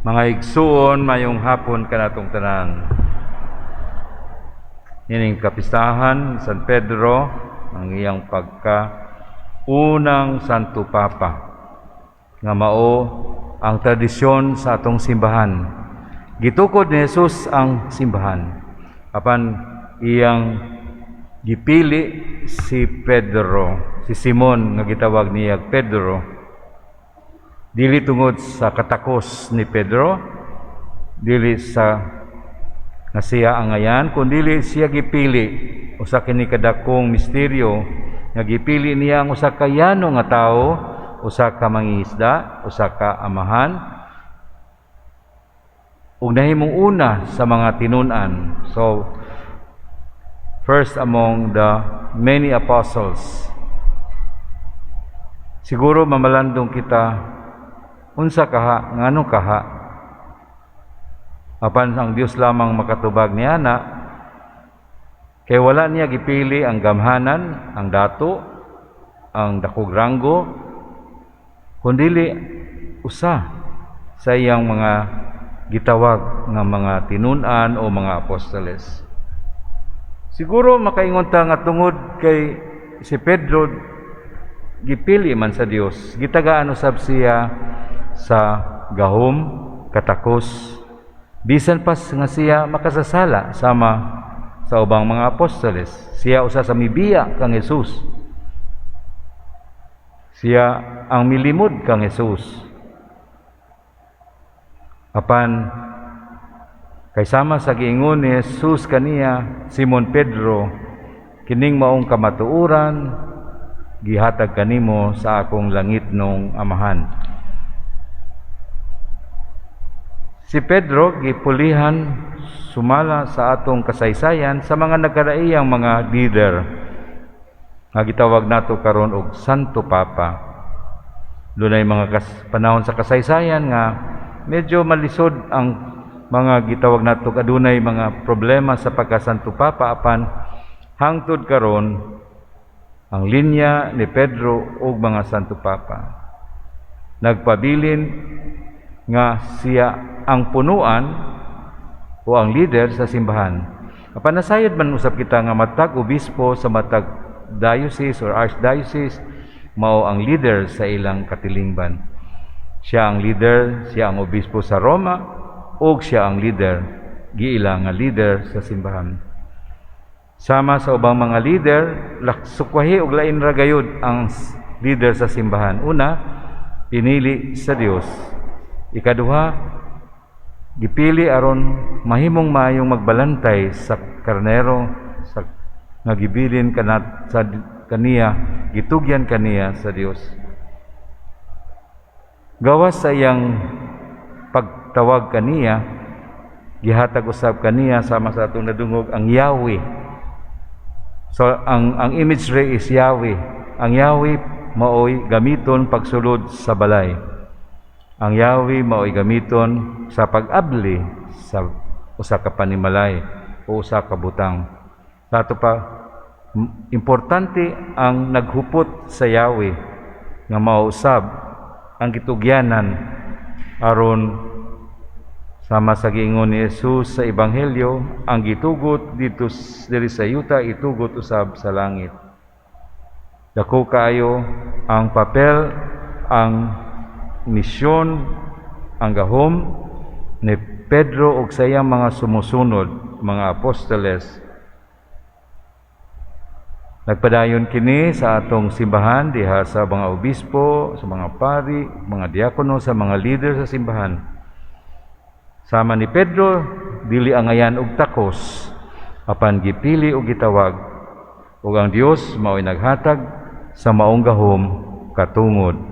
Mga igsuon, mayong hapon kanatong tanan. Ining kapistahan San Pedro ang iyang unang Santo Papa nga mao ang tradisyon sa atong simbahan. Gitukod ni Jesus ang simbahan. Apan iyang gipili si Pedro, si Simon nga gitawag niya Pedro. Dili tungod sa katakos ni Pedro, dili sa nga siya ang ayan, kundi siya gipili usa kini kadakong misteryo nga gipili niya ang usa ka yano nga tawo, usa ka mangingisda, usa ka amahan, ug nahimong una sa mga tinun-an. So first among the many apostles. Siguro mamalandong kita unsa kaha, ngano kaha, apan ang Dios lamang makatubag niya na kay wala niya gipili ang gamhanan, ang dato, ang dakog ranggo, kundili usa sa iyang mga gitawag nga mga tinun-an o mga apostoles. Siguro makaingon ta nga tungod kay si Pedro gipili man sa Dios, gitagaan usab siya sa gahom, katakos, bisan pas nga siya makasasala sama sa ubang mga apostoles. Siya usa sa mibiya kang Jesus. Siya ang milimod kang Jesus. Apan kay sama sa giingon ni Jesus kaniya Simon Pedro, kining maong kamatuoran gihatag kanimo sa akong langitnong amahan. Si Pedro gipulihan sumala sa atong kasaysayan sa mga nagkaraiyang mga leader nga gitawag nato karon og Santo Papa. Dunay mga panahon sa kasaysayan nga medyo malisod ang mga gitawag nato, adunay mga problema sa pagka-Santo Papa, apan hangtod karon ang linya ni Pedro ug mga Santo Papa nagpabilin nga siya ang punuan o ang leader sa simbahan. Apan nasayod man usab kita nga matag obispo sa matag diocese or archdiocese mao ang leader sa ilang katilingban. Siya ang leader, siya ang obispo sa Roma, ug siya ang leader, giila nga leader sa simbahan. Sama sa ubang mga leader, sukwahi og lain ra gayud ang leader sa simbahan. Una, pinili sa Dios. Ikaduha, gipili aron mahimong maayong magbalantay sa karnero sa nga gibilin sa kaniya, gitugyan kaniya sa Dios. Gawas sa iyang pagtawag kaniya, gihatag usab kaniya sama sa atong nadungog ang Yahweh. So ang imagery is Yahweh. Ang Yahweh maoy gamiton pagsulod sa balay. Ang Yahweh mao'y gamiton sa pag-abli sa usa ka panimalay o usa ka butang. Sato pa, importante ang naghupot sa Yahweh nga mausab ang gitugyanan aron sama sa giingon ni Jesus sa Ebanghelyo, ang gitugot dito diri sa yuta itugot usab sa langit. Dako kaayo ang papel, ang misyon, ang gahom ni Pedro ug sa iyang mga sumusunod, mga apostoles. Nagpadayon kini sa atong simbahan diha sa mga obispo, sa mga pari, mga diakono, sa mga leader sa simbahan. Sama ni Pedro, dili angayan og takos, apan gipili og gitawag, ug ang Dios mao'y naghatag sa maong gahom, katungod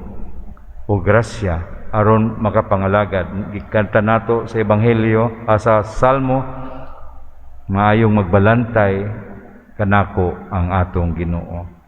o grasya aron makapangalagad. Gikanta nato sa Ebanghelyo, sa Salmo, maayong magbalantay kanako ang atong Ginoo.